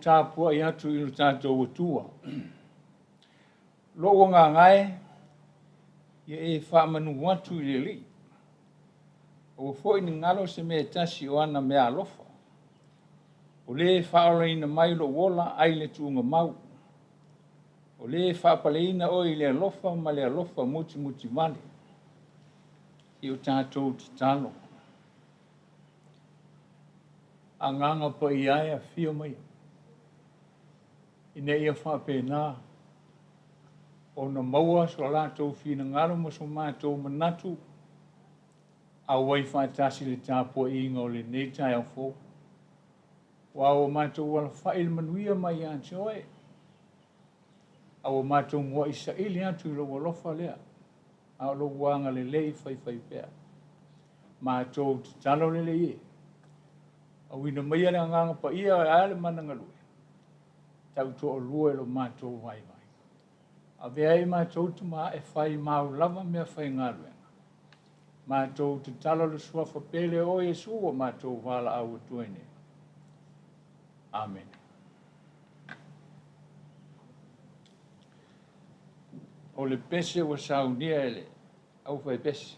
Tapuaiga atu i tātou atua. Lo ngā ngai, ia whaamanu atu i le li. O fwoi ni ngalo se me tasi o ana mea alofa. O le whaoleina mai lo wola ai le tuunga mau. O le whaapaleina o i le alofa ma le alofa muti male. I o tātou te talo. A nganga pa i aia fio mai. Ina ia whapena o na maua so lātou whina ngaro mo so mātou manatu a wai whaatasi le tāpua i ngā o le nei Taeao fō. Wa o mātou wala whaile manuia mai a joe. A o mātou mua isa ili atu i lo walofa lea. A o lo wanga le lei whai pēr. Mātou te talo le le ie. A wina maia le nganga pa ia a ale manangalue. Tau to o lua lo mātou vai. A vea i mātou tu maa e whai mau lava mea whai ngāruenga. Mātou te tala le suafa pele o Iosua mātou wala au atuene. Amen. O le pese wa saunia ele, au whai pese.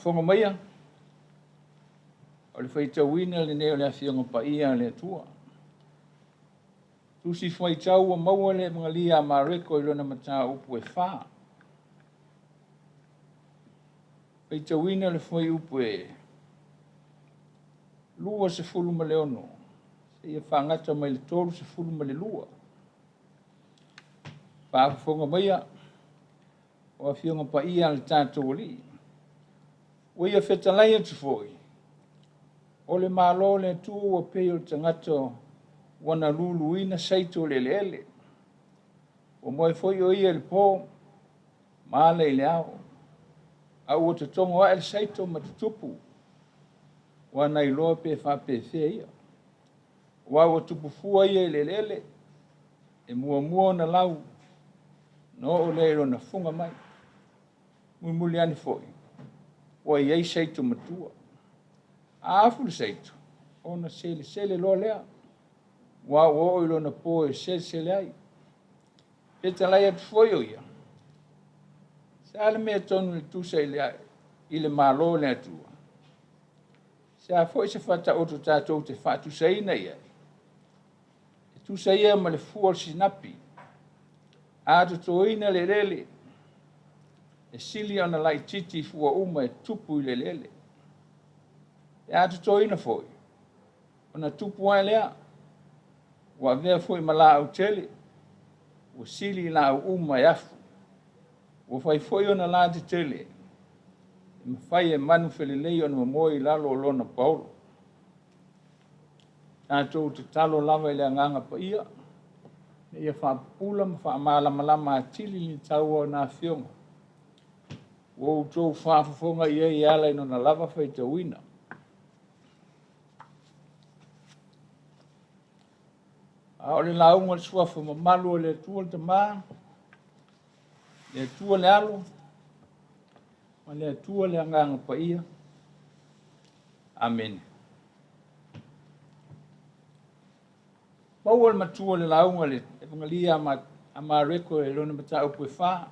Whonga maia, o le whaitauina le neo le awhianga pa ia le atua. Tusi whaitau a maua le mga lia a mareko i lona mata upu e wha. Whaitauina le whai upu e lua se fulu ma le ono. Se ia whangata mai le toru se fulu ma le lua. Whonga maia, o awhianga pa ia le tātou li. Ua ia whetalai atu foi. O le malo le tu o peo tangato wana lulu ina saito le lele. O moe foi o ia le po, maale i le ao. Au o te tongo a el saito ma te tupu. Wana i loa pe wha pe whea ia. Wa o tupu fua ia i le lele. E mua mua na lau. No o leiro na funga mai. Muli ani foi. Wa iei saito matua. Afu le saito. Ona sele loa lea. Wa o ilo na po e sele ai. Peta lai atu foi o ia. Sa le mea tonu le tusa i le malo le atua. Sa foi se fata o tatou te fatu saina ia. E tusa ia ma le fuol sinapi. A to toina le lele. E sili ona lai titi fua uma e tupu i le lele. E a to toina foi. Ona tupu ai lea. Wa vea foi mala au tele. Wa sili la au uma e afu. Wa fai foi ona la te tele. E mawhai e manu felelei ona mamoi lalo o lona paulo. Tātou te talo lava i le anganga pa ia. Ne ia whaapula ma whaamalama atili ni tau o nā whionga. Wou tōu whaafafonga i ala ino na lava whai te wina. A ole la unga le suafa ma malu o le tua le tamaa. Le tua le alo. Ma le tua le anganga pa ia. Amen. Maua le matua le launga le evangelia ama reko e lona mata upu e wha.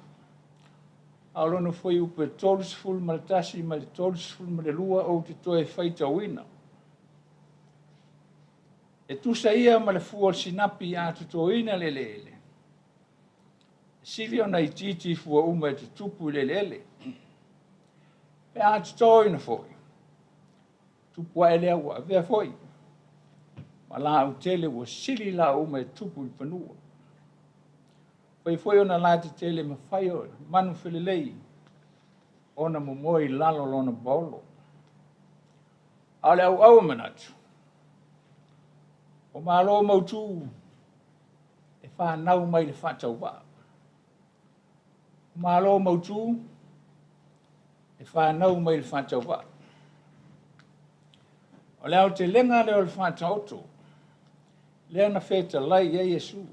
A lona foi upu e tolsful ma le tasi ma le tolsful ma le lua o te toe whaita wina. E tusa ia ma le fua sinapi a te toina le lele. Sili ona i titi fua uma e te tupu le lele. Pe a te toina foi. Tupu a elea ua vea foi. Ma la au tele ua sili la uma e tupu i panua. Pai foi ona la te tele ma whai o manu whilelei. Ona momoi lalo lona bolo. Ale au manatu. O malo mautu. E whanau mai le whatau wa. O malo mautu. E whanau mai le whatau wa. O leo te lenga leo le whatauto. Lea na feta lai ia Iesu.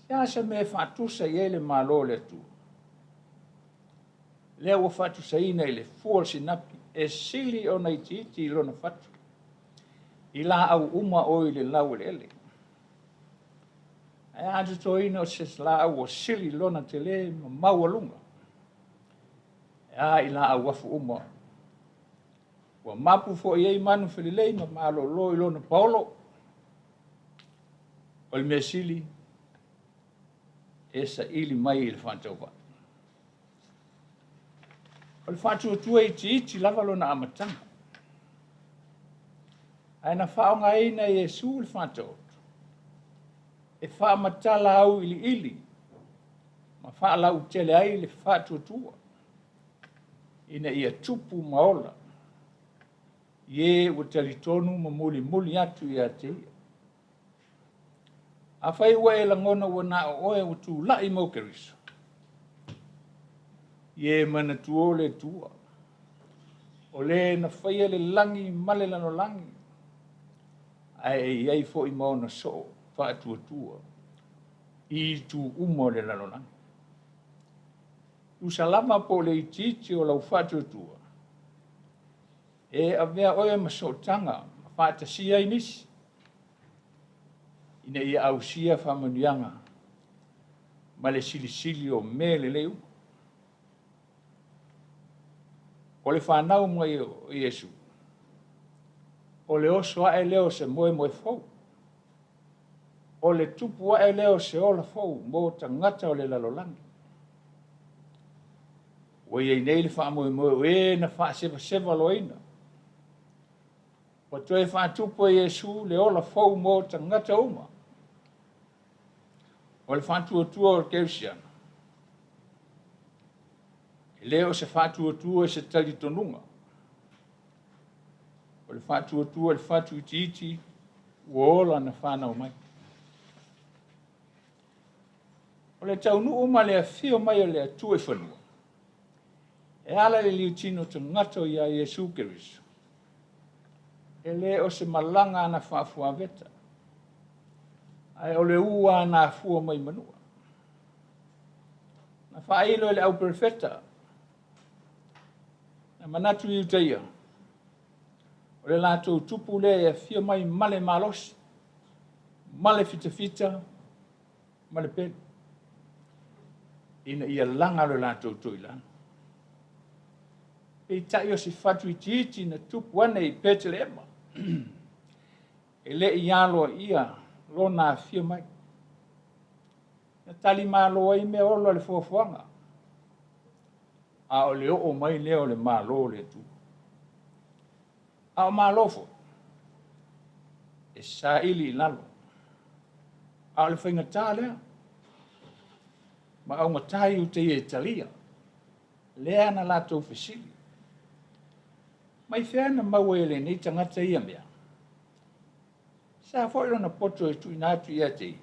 Sia sa me fatusa ia le malo le tu. Lea wa fatusa ina ile fuol sinapi. E sili o na iti lona fatu. Ila au uma o ile lau le ele. Ai atu to ina o ses la au o sili lona te le maua lunga. Ai ila au wafu uma. Wa mapu fo iei manu felilei ma malo lo ilona paulo. O le mea sili, esa ili mai i le whantauwa. O le whantua iti lava lona amatanga. Ai na whaonga ina i Iesu le whantauwa. E whaamatala au ili. Ma whaalau tele ai le whantua. Ina ia tupu maola. Ie o talitonu ma muli atu i atea. A whai ua e langona ua na oe o tu lai mau keriso. Ie mana tuo le tua. O le na whaia le langi male lano langi. Ai iei fo i maona so, wha tua. I tu umo le lano langi. Usalama po le ititi o lau wha tua. E a vea oe masotanga, wha tasia inisi. Ina ia ausia whamanianga, ma le silisili o mele leu. O le whanau mai o Iesu. O le oso ae leo se moe fau. O le tupu ae leo se ola fau, mo tangata o le lalolangi. O iei nei le wha moe na wha seva loina. O toe wha tupu a Iesu le ola fau mo tangata uma. O le whantua o Kersiana. leo se whātua se tali tonunga. O le whātua le whātu iti uola na whānau mai. O le taunu ma le whio mai o le atua e whanua. E ala le liu tino te ngato ia Iesu Keriso. E le o se malanga ana whaafua veta. Ai o le ua na fua mai manua. Na whaelo le au perfeta. Na manatu i utaia. O le lato tupu le e whio mai male malosi. Male fita, male pen. Ina ia langa le lato tuilana. E tai o si fatu iti na tupu ane i pete le ema. E le i alo ia lo na whio mai. Na tali malo ai me olo le fuafuanga. A o le o mai leo le malo le tu. A o malofo. E sa ili lalo. A o le whaingata lea. Ma au matai u te e talia. Lea na lato fesili. Mai whiana maua ele nei tangata ia mea. Sa fōilo na poto e tui nātu ia te ia.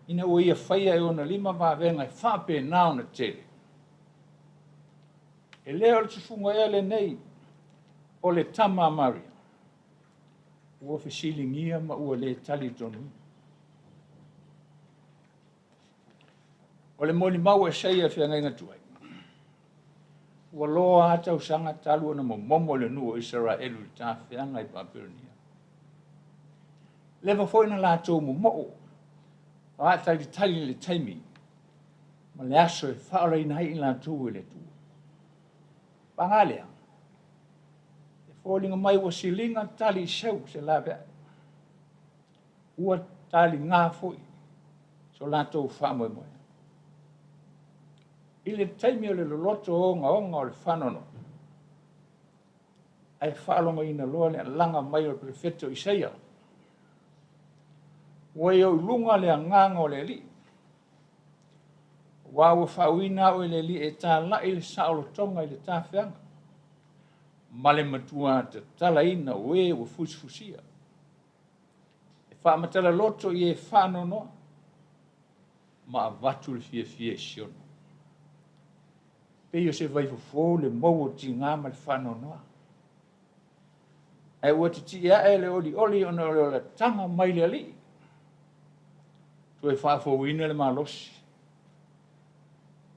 Ina o ia whaia e ona 5 mawenga e whape nao na tele. E leo le tufunga ele nei o le tama maria. Ua fesilingia ma ua le tali tonu. O le moli mau e seia whianga inga tuai. Ua loa ata usanga talu na momo le nuo Israelu le tā whianga I Papironia. Lewa foi na lātou momo. A tai tali le taimi. Ma le aso e whaarei nai I lātou e le tua. Pangalea. E fōlinga mai ua silinga tali seu se la bea. Ua tali ngā foi. So lātou whamoe moe. I le taimi o le loloto onga o le whanono. Ai whaalonga ina loa le langa mai o le prefeto Isaia. Wai o lunga le nganga o le li. Wawa whauina o le li e tā lai le saolo tonga I le tā whianga. Male matua te tala ina we o fusfusia. E whaamatala loto I e whanono. Ma avatu le fie siono. Pei o se vai fo le mau ti ngama le whanonoa. E ua te tia e le oli ona le tanga mai le li. Tu e whaafowina le malosi.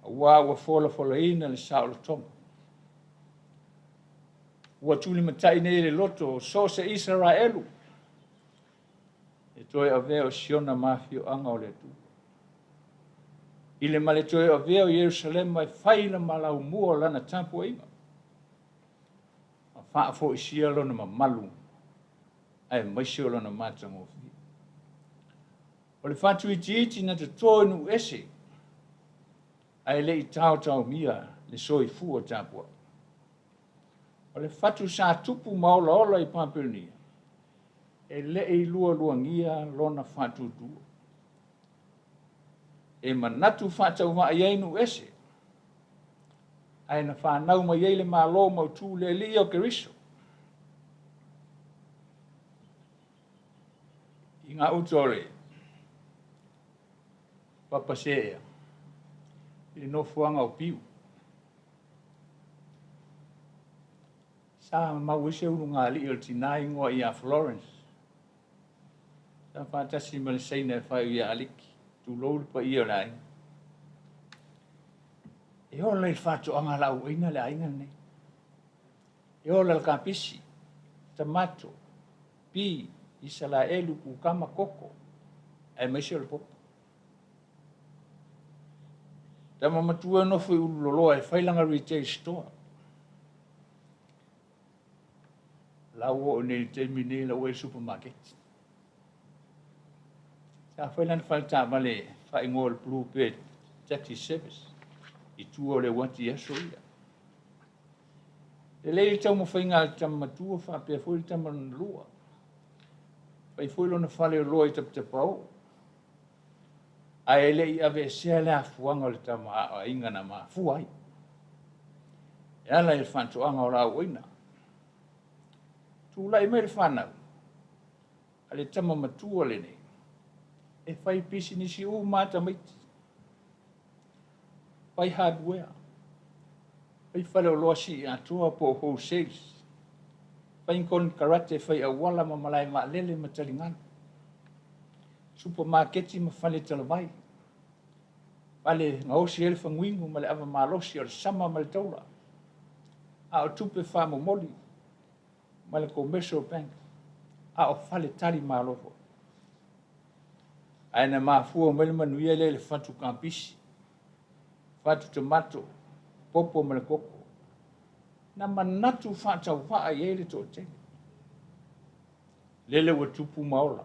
Ua fola ina le saolo tonga. Ua tuli matai nei le loto so se Israelu. E toi aveo siona mafio anga o le tu. I le male toi aveo Jerusalem mai whaila malau mua lana Tapuaiga. A whaafo isia lona mamalu. Ai maisio lona matangofi. O le whatu iti na te tōnu ese. Ai le I tau mia le soi fua Tapua. O le whatu sa tupu maola ola I Papironia. E le I lua ngia lona whatu dua. E manatu whatau wa iainu ese. Ai na whanau ma iele malo mau tū le li o Keriso. I ngā utore. Papasea. I no fuanga o piu. Sa mau ese unu ngā li o tinai ngoa I a Florence. Sa whatasi ma le seina e whai I a aliki. Tu lou pa ia lai. E o le whatu anga lau ina le ainga nei. E o le kapisi, tamato, pi, Israelu ku kama koko. E meisi o le popo. Tama matua no fui uloloa e whailanga retail store. Lau o nei termine lau e supermarket. Sa whailan whalta male whaingo le blue bed taxi service. I tua o le wati aso ia. Le leili tau mo whainga le tama matua whapea fwoi tama lua. Pai fwoi lona whale o loa I tapau. Ai le I ave sea le afuanga le tama a inga na ma fuai. E ala e whantoanga o rau oina. Tūlai me le whanau. Ale tama matua le nei. E whai pisi nisi o mata maiti. Whai hardware. Whai whale o loa si atua po wholesales. Whai kon karate whai awala ma malai ma lele ma talingana. Supermarketi ma whale talamai. Whale ngaosi ele whanguingu ma le ava malosi o le sama ma le taura. A o tupe whamo moli. Ma le commercial bank. A o whale tali malofo. Aina mafua mele manuia le whatu kampisi. Whatu tomato. Popo ma le koko. Na manatu whatau wha i ele tō te. Lele wa tupu maola.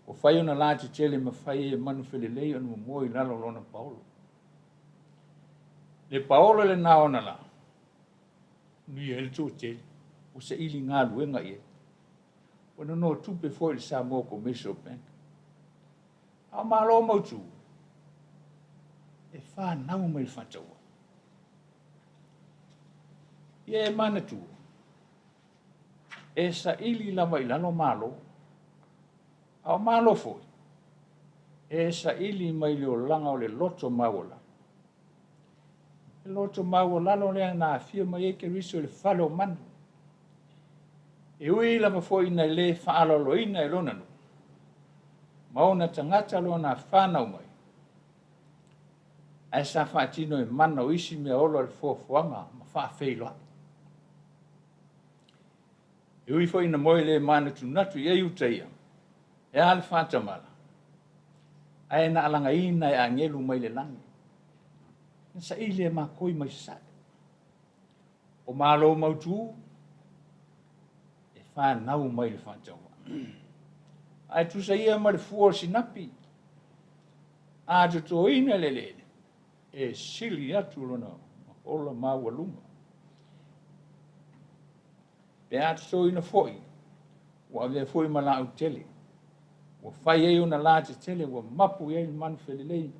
O whai ona lāti tele ma whai e manu whelelei anu moi lalo lona Paolo. Le Paolo le nā ona la. Nui ele tō tele. O se ili ngā luenga i e. O no tupe fo il Samoa Commercial Bank. A malo mautu. E wha nau mai whataua. Ia e mana tu. E sa ili lama ilano malo. A malo foi. E sa ili mai leo langa o le loto mawala. Le loto mawala lo lea na fia mai eke riso le whalo manu. E ui lama foi na le whaalo ina e lonanu. Mauna tangata lo na whanau mai. Ai sa whaatino e mana o isi mea olo le fuafuanga ma whaafeiloa. E ui foi na moe le mana tunatu i uteia. E ale whaatamala. Ai na alanga ina e angelu mai le langi. Sa ili e makoi mai sa. O malo mautu. E whanau mai le whaataua. Ai tu sa ia ma le fuo sinapi. A to ina le lele. E sili atu lona ola mawalunga. Pe atu so ina foi. Wa ave foi ma la utele. Wa fai e una lati tele wa mapu e man felelei.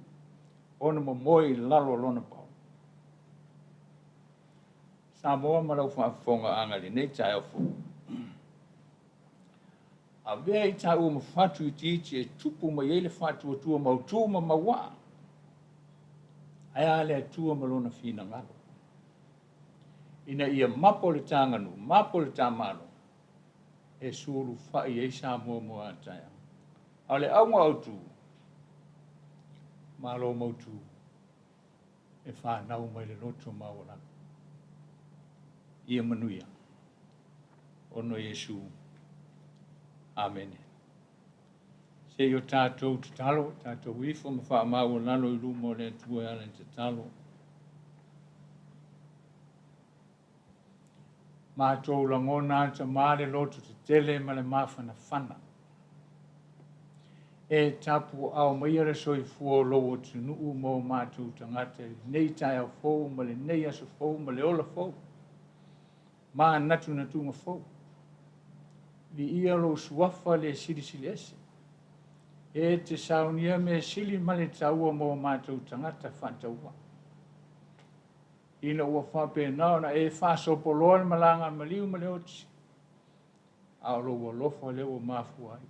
Ona mo moi lalo lona pau. Samoa ma lau whaafonga angali nei Taeao fu. A vea i ta ua mawhatu i titi e tupu ma ele whatu atua mautua ma mawa. Ai ale atua ma lona whina ngalo. Ina ia mapo le tanganu, mapo le tamano. E suru whai e Samoa moa Taeao. Ale aunga autu. Malo mautu. E whanau mai le loto mawala. Ia manuia. Ono Iesu. Amen. Se yo tātou te talo, tātou ifo ma wha mau lalo I rumo le tua ala te talo. Mātou langona ta māre loto te tele ma le mawhana whana. E tapu au maiara soi fuo lowo tu nuu mo mātou tangata nei Taeao fou ma le nei aso fou ma le ola fou. Mā natu natunga fou. Li ia lo suafa le sili ese. E te saunia me sili male taua mo mātou tangata whantaua. Ina ua whape nao na e whasopo loa malanga maliu male oti. Ao lo ua lofa leo mafu ai.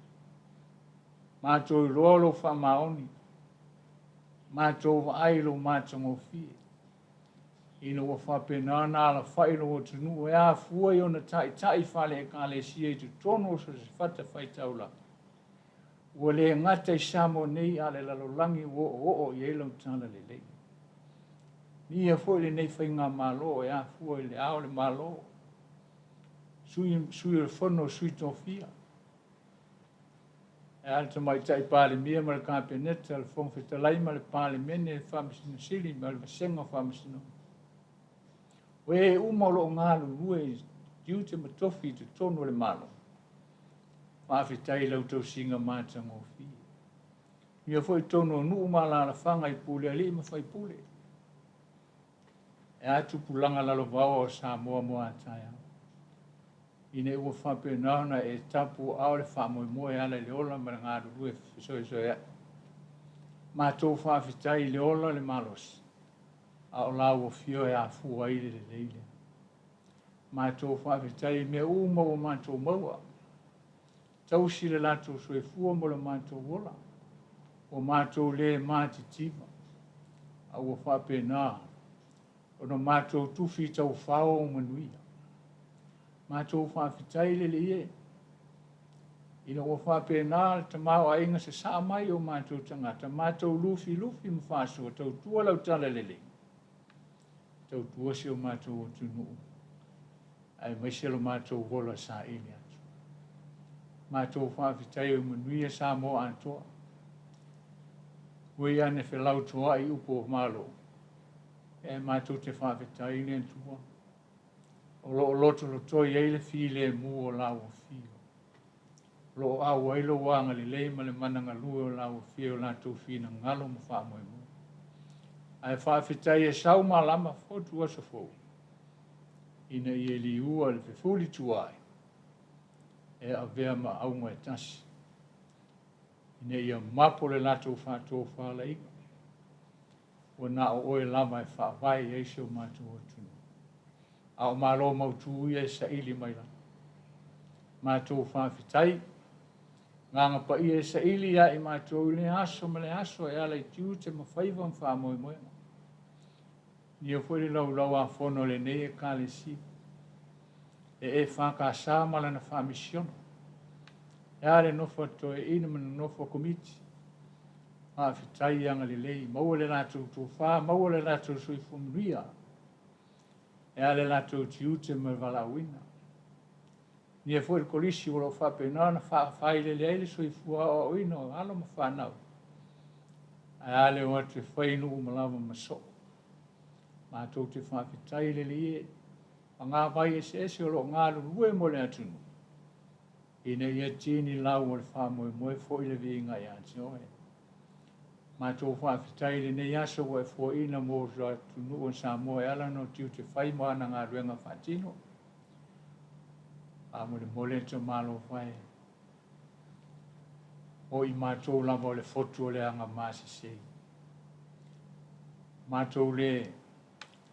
Mātou I loa lo wha maoni. Mātou wa ai lo mātango fie. Ina ua whape nao na ala whailo o tunu e a fua I ona tai whale e ka le si e tu tono so se whata whai taula. Ua le ngata I Samoa nei ale lalolangi o I elau tala le lei. Ni a fua le nei whai ngā malo e a fua le ao le malo. Sui le whono sui tofia. E alta mai tai pāle mia ma le kāpeneta le whongwheta lai ma le pāle mene le whamisina sili ma le vasenga whamisina. We umolo ngalu rue diute ma Tofi te tono le malo. Mawhitai lau tau singa mātango fi. Ia foi tono nuu mala la whanga I pule ali ma whai pule. E atu pulanga lalo vau o Samoa moa Taeao. Ine ua whape nauna e tapu au le whamoe moe ala le ola ma ngāru rue soe. Mātou whawhitai le ola le malos. a o la o fio e a fua i le leile. Mātou whawhitai me uma o mātou maua. Tau si le lato so e fua mo le mātou wola. O mātou le māti tima. A ua whapena. O no mātou tufi tau whao o manuia. Mātou whawhitai le le ie. Ina ua whapena le tamau a inga se saa mai o mātou tangata. Mātou lufi mwhaso tau tua lau tala le le. Tau tua si o mātou o tunu. Ai maise lo mātou wola sa ili atu. Mātou whawhitai o manuia Samoa antoa. Ui ane whelau toa i upo malo. E mātou te whawhitai ni antua. O lo loto lo toi eile file mu o lau o fio. Lo au ailo wanga li leima le mananga lue o lau o fio la tau fina ngalo mo wha moe mo. Ai whawhitai e sau malama fotu asa fau. Ina i e li ua le fefuli tuai. E a vea ma aunga e tasi. Ina i a mapo le lato whato whala ika. O na o oe lama e whaavai e se o mato o tunu. A o malo mautu ia e sa ili mai la. Mato whawhitai. Nganga pa ia e sa ili ia i mato le aso ma le aso e ala i tiu te mawhaiva mwha moe moe. Ni o fwere lau a whono le nei e ka le si. E whakasa mala na Faamisionare. E ale nofo to e ina mana nofo Komiti. Whawhitai anga le lei. Maua le lato tō wha, maua le lato sui whumria. E ale lato tiu te me wala wina. Ni e fwere kolisi wala whapena na whawhai le leile sui fua o ino alo ma whanau. E ale o te whainu umalawa maso. Mātou te whawhitai le lie. A ngā vai e se o lo ngā lue mo le atunu. Ina ia tini lau o le whamoe moe fo i le vinga i ati oe. Mātou whawhitai le nei aso o e fo ina mo ra tunu o Samoa e ala no tiu te whai moana ngā ruenga whatino. A mo le mole te malo whai. O i mātou lama o le fotu o le anga māsi sei. Mātou le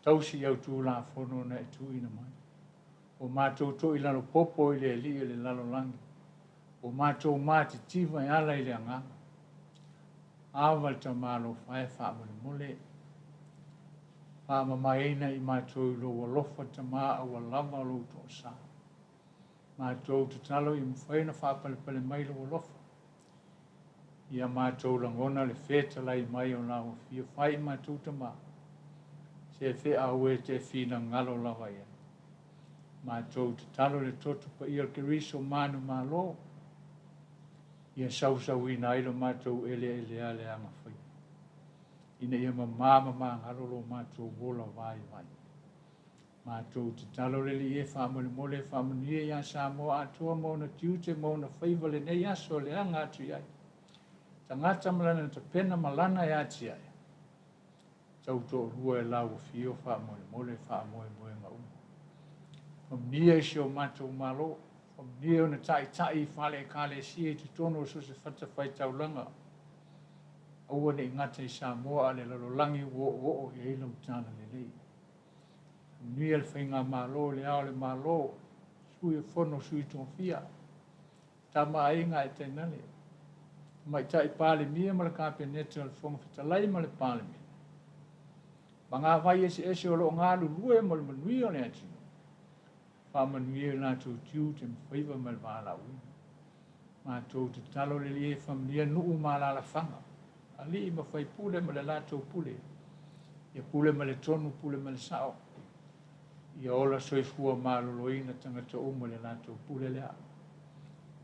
tausi au tū la whono na e tū ina mai. O mātou to i lalo popo i le li i le lalo langi. O mātou māti tiva i ala i le anganga. Awal ta malo whae whaamone mole. Whaama maina i mātou i lo walofa ta maa awa lava lo to sa. Mātou te talo i mwhaina whaapale mai lo walofa. Ia mātou langona le feta lai mai o lao fia whai mātou ta maa. Se fe awe te fina ngalo lawa ia. Mātou te talo le toto pa ia ke riso manu malo. Ia sau ina ailo mātou ele ale anga whai. Ina ia mama ngalo mātou wola vai. Mātou te talo le li e whamone mole whamone ia Samoa atua mauna tiute mauna whaivale nei aso le anga atu iai. Tangata malana ta pena malana e ati ai. Tau tō rua e lau fio whaamole mole whaamoe moe ngā uma. Whamnia isi o mātou malo. Whamnia o na tai whale e kāle si e te tono o se whata whai tau langa. Aua ne ingata i Samoa le lalolangi o i eila utana le lei. Whamnia le whainga malo le ao le malo. Sui e whono sui tōwhia. Tama ainga e teinale. Mai tai pāle mia ma le kāpeneta le whonga whitalai ma le pāle mia. Ma ngā vai ese o lo ngā lue mo le manui o le atu. Wha manui o nātou tiu te mwhaiva ma le wāla ui. Mātou te talo le lie whamlia nuu mā la whanga. A li ma whai pule ma le lātou pule. Ia pule ma le tonu, pule ma le sao. Ia ola soifua mā loloina tangata o ma le lātou pule lea.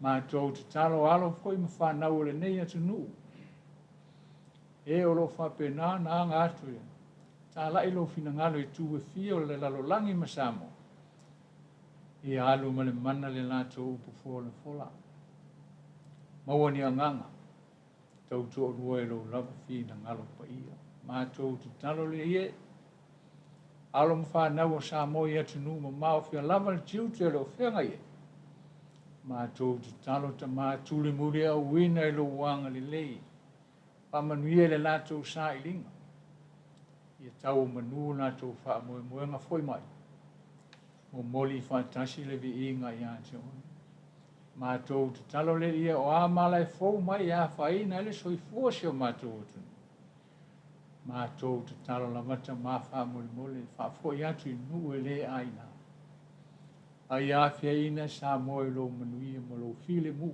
Mātou te talo alo whoi ma whanau le nei atu nuu. E o lo whapena na anga atu ia. Ta la ilo fina ngalo I tu e fio le lalo langi masamo. I alu ma le mana le lato upu fo le fola. Maua ni anganga. Tau to o rua lo lava fina ngalo pa ia. Mātou te talo le ie. Alo mwha nau o Samoa I atu nu ma mao fia lava le tiu te lo whenga ie. Mātou te talo ta mātuli muri au wina I lo wanga le lei. Pamanuia le lato sa I linga. ia tau manu nātou whaamoemoenga foi mai. Mo moli whaatasi le vi inga ia te ona. Mātou te talo le ia o āmala e fau mai a whaina ele soifua se o mātou o tunu. Mātou te talo la mata mā whaamoemole, whaafoi atu I nuu e le aina. Ai a whia ina sa moe lo manuia mo lo file mu.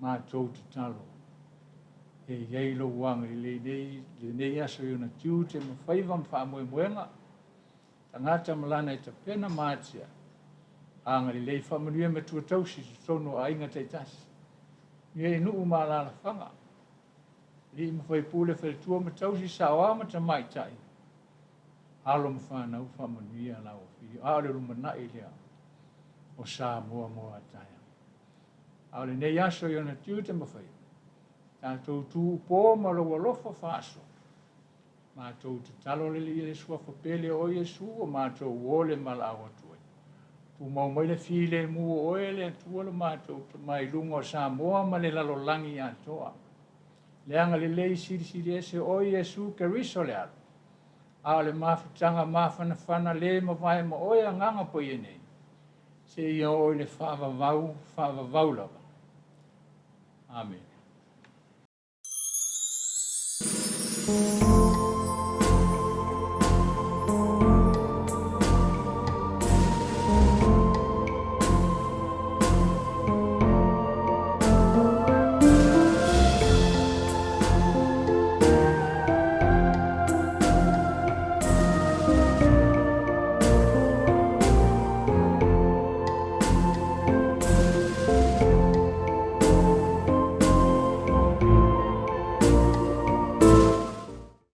Mātou te talo. E iei lo wanga le nei aso I ona tiu te mawhaiva mwhaamoemoenga. Tangata malana I ta pena mātia. Angari lei whamanuia me tuatausi tono a inga teitasi. Ia inu umalala whanga. Li mawhai pule whaletua me tausi sa oama ta maitai. Halo mwhanau whamanuia la o whiri. Aole rumana I lea o Samoa moa taia. Aole nei aso I ona tiu te mawhai. Tātou tū pō malawa lofa whaaso. Mātou te talo le li le sua whapele o Iesu o mātou ole mala awa tuai. Tu mau mai le file mu o ele tuala mātou te mai lunga o Samoa ma le lalo langi atoa. Leanga le lei siri ese o Iesu ke riso le alo. A le mawhitanga mawhanawhana le mawai ma oe a nganga po I nei. Se ia o le whaavavau lava. Amen.